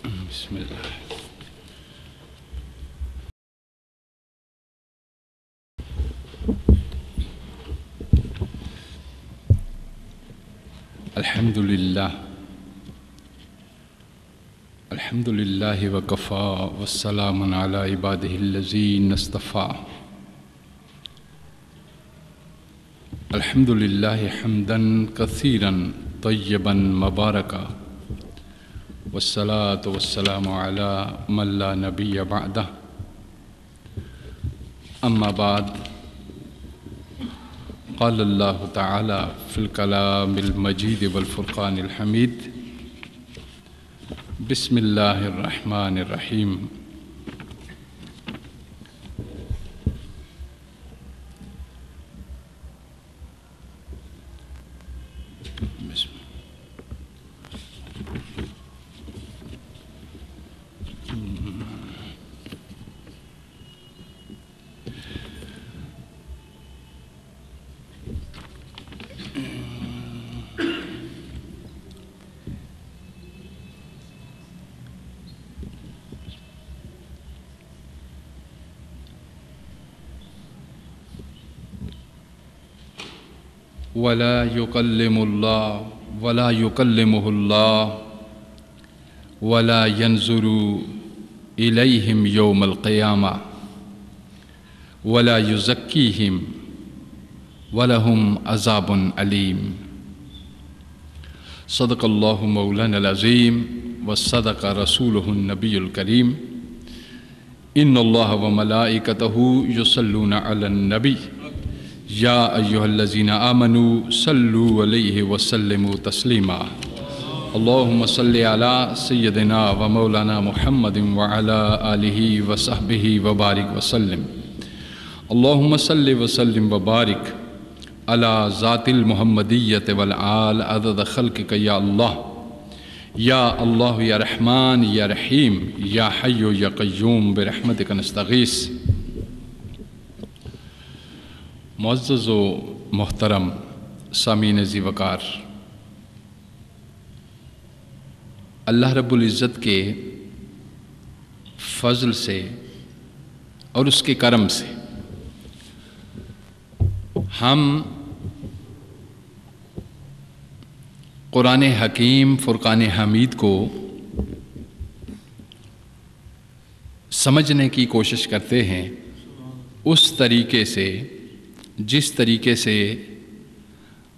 بسم اللہ۔ الحمد للہ وکفا والسلام علی عبادہ الذین اصطفیٰ۔ الحمد للہ حمدا کثیرا طیبا مبارکا والصلاة والسلام علی من لا نبی بعدہ۔ اما بعد، قال اللہ تعالی فی الکلام المجید والفرقان الحمید، بسم اللہ الرحمن الرحیم۔ ولا يكلم الله ولا يكلمه الله ولا ينظر إليهم يوم القيامة ولا يزكيهم ولهم عذاب أليم۔ صدق الله مولانا العظيم وصدق رسوله النبي الكريم۔ إن الله وملائكته يصلون على النبي یا ایہا الذین آمنوا صلوا علیہ وسلموا تسلیما۔ اللہم صلی علی سیدنا و مولانا محمد وعلی آلہ وصحبہ وبارک وسلم۔ اللہم صلی وسلم وبارک علی ذات المحمدیت والآل عدد خلقک یا اللہ یا رحمان یا رحیم یا حی یا قیوم برحمتک نستغیث۔ معزز و محترم سامعین ذی وقار، اللہ رب العزت کے فضل سے اور اس کے کرم سے ہم قرآن حکیم فرقان حمید کو سمجھنے کی کوشش کرتے ہیں اس طریقے سے جس طریقے سے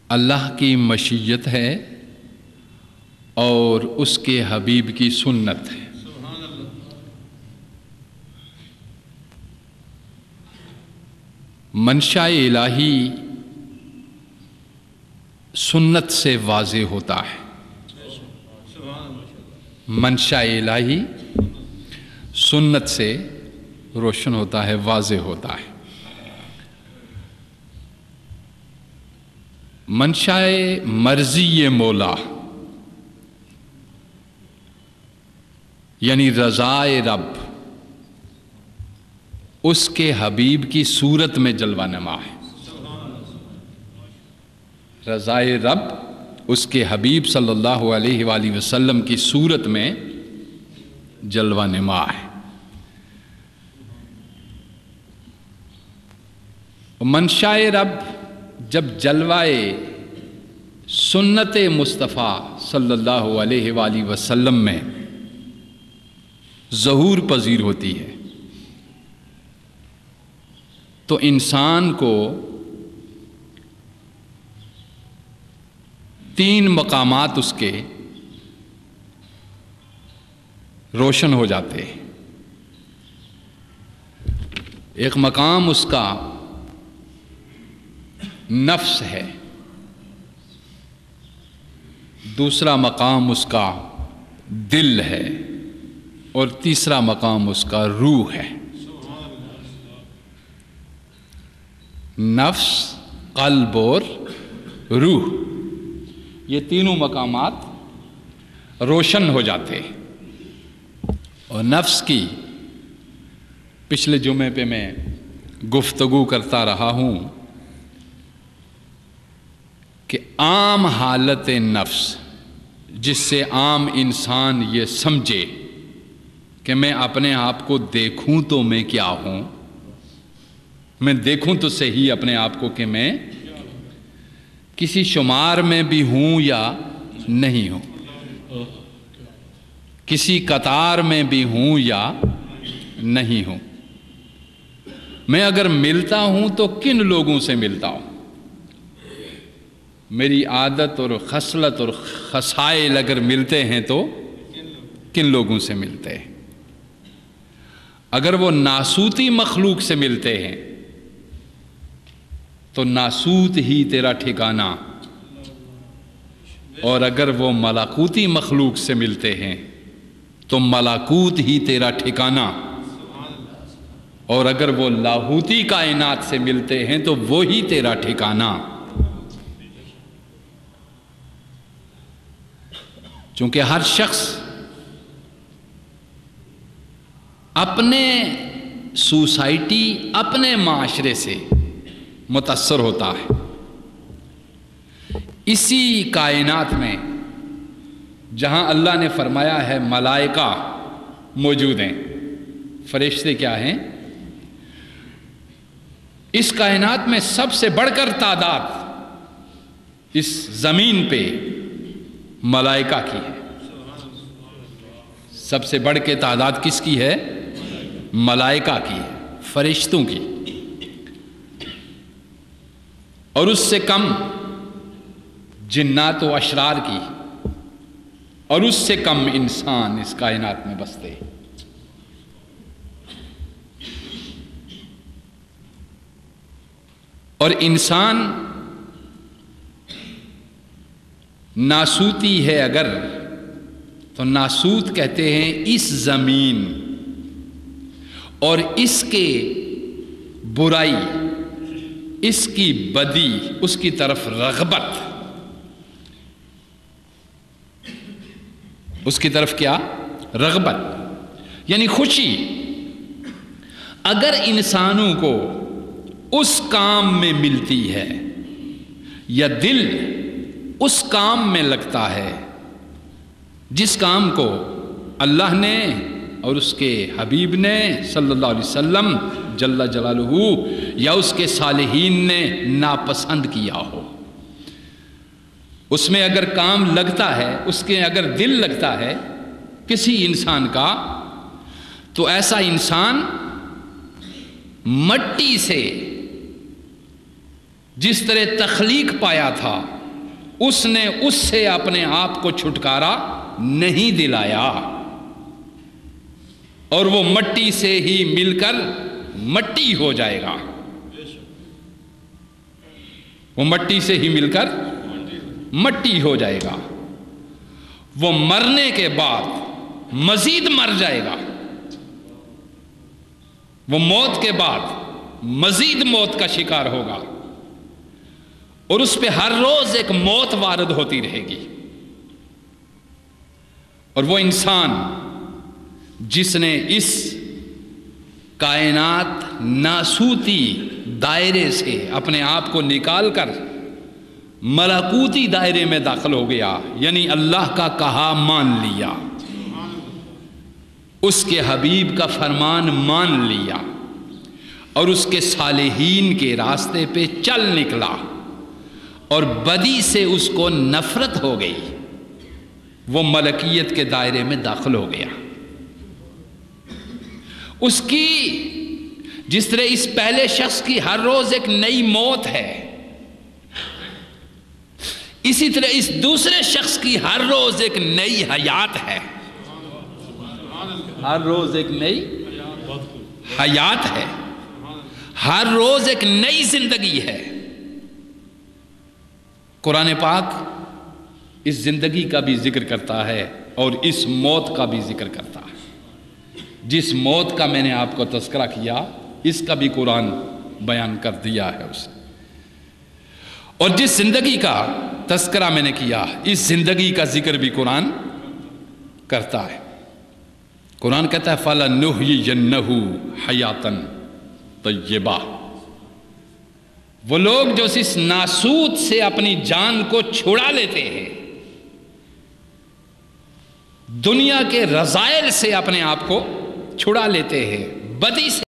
اللہ کی مشیت ہے اور اس کے حبیب کی سنت ہے۔ منشاء الہی سنت سے واضح ہوتا ہے، منشاء الہی سنت سے روشن ہوتا ہے، واضح ہوتا ہے۔ منشاء مرضی مولا یعنی رضائے رب اس کے حبیب کی صورت میں جلوہ نما ہے۔ رضائے رب اس کے حبیب صلی اللہ علیہ وآلہ وسلم کی صورت میں جلوہ نما ہے۔ منشاء رب جب جلوائے سنت مصطفیٰ صلی اللہ علیہ وآلہ وسلم میں ظہور پذیر ہوتی ہے تو انسان کو تین مقامات اس کے روشن ہو جاتے ہیں۔ ایک مقام اس کا نفس ہے، دوسرا مقام اس کا دل ہے اور تیسرا مقام اس کا روح ہے۔ نفس، قلب اور روح، یہ تینوں مقامات روشن ہو جاتے ہیں۔ اور نفس کی پچھلے جمعے پہ میں گفتگو کرتا رہا ہوں کہ عام حالت نفس جس سے عام انسان یہ سمجھے کہ میں اپنے آپ کو دیکھوں تو میں کیا ہوں، میں دیکھوں تو صحیح اپنے آپ کو کہ میں کسی شمار میں بھی ہوں یا نہیں ہوں، کسی قطار میں بھی ہوں یا نہیں ہوں، میں اگر ملتا ہوں تو کن لوگوں سے ملتا ہوں، میری عادت اور خصلت اور خصائل اگر ملتے ہیں تو کن لوگوں سے ملتے ہیں۔ اگر وہ ناسوتی مخلوق سے ملتے ہیں تو ناسوت ہی تیرا ٹھکانہ، اور اگر وہ ملکوتی مخلوق سے ملتے ہیں تو ملکوت ہی تیرا ٹھکانہ، اور اگر وہ لاہوتی کائنات سے ملتے ہیں تو وہی تیرا ٹھکانہ۔ چونکہ ہر شخص اپنے سوسائٹی، اپنے معاشرے سے متاثر ہوتا ہے۔ اسی کائنات میں جہاں اللہ نے فرمایا ہے ملائکہ موجود ہیں، فرشتے کیا ہیں، اس کائنات میں سب سے بڑھ کر تعداد اس زمین پہ ملائکہ کی ہے۔ سب سے بڑھ کے تعداد کس کی ہے؟ ملائکہ کی ہے، فرشتوں کی، اور اس سے کم جنات و اشرار کی، اور اس سے کم انسان اس کائنات میں بستے ہیں۔ اور انسان ناسوتی ہے اگر، تو ناسوت کہتے ہیں اس زمین اور اس کے برائی، اس کی بدی، اس کی طرف رغبت، اس کی طرف کیا؟ رغبت، یعنی خوشی۔ اگر انسانوں کو اس کام میں ملتی ہے یا دل اس کام میں لگتا ہے جس کام کو اللہ نے اور اس کے حبیب نے صلی اللہ علیہ وسلم جل جلالہ یا اس کے صالحین نے ناپسند کیا ہو، اس میں اگر کام لگتا ہے، اس کے اگر دل لگتا ہے کسی انسان کا، تو ایسا انسان مٹی سے جس طرح تخلیق پایا تھا، اس نے اس سے اپنے آپ کو چھٹکارا نہیں دلایا، اور وہ مٹی سے ہی مل کر مٹی ہو جائے گا، وہ مٹی سے ہی مل کر مٹی ہو جائے گا، وہ مرنے کے بعد مزید مر جائے گا، وہ موت کے بعد مزید موت کا شکار ہوگا، اور اس پہ ہر روز ایک موت وارد ہوتی رہے گی۔ اور وہ انسان جس نے اس کائنات ناسوتی دائرے سے اپنے آپ کو نکال کر ملکوتی دائرے میں داخل ہو گیا، یعنی اللہ کا کہا مان لیا، اس کے حبیب کا فرمان مان لیا، اور اس کے صالحین کے راستے پہ چل نکلا، اور بدی سے اس کو نفرت ہو گئی، وہ ملکیت کے دائرے میں داخل ہو گیا۔ اس کی جس طرح اس پہلے شخص کی ہر روز ایک نئی موت ہے، اسی طرح اس دوسرے شخص کی ہر روز ایک نئی حیات ہے، ہر روز ایک نئی حیات ہے، ہر روز ایک نئی زندگی ہے۔ قرآن پاک اس زندگی کا بھی ذکر کرتا ہے اور اس موت کا بھی ذکر کرتا ہے۔ جس موت کا میں نے آپ کو تذکرہ کیا، اس کا بھی قرآن بیان کر دیا ہے اسے، اور جس زندگی کا تذکرہ میں نے کیا، اس زندگی کا ذکر بھی قرآن کرتا ہے۔ قرآن کہتا ہے فَلَنُحْيِيَنَّهُ حَيَاةً طَيِّبَةً، وہ لوگ جو اس ناسوت سے اپنی جان کو چھڑا لیتے ہیں، دنیا کے رذائل سے اپنے آپ کو چھڑا لیتے ہیں بدی سے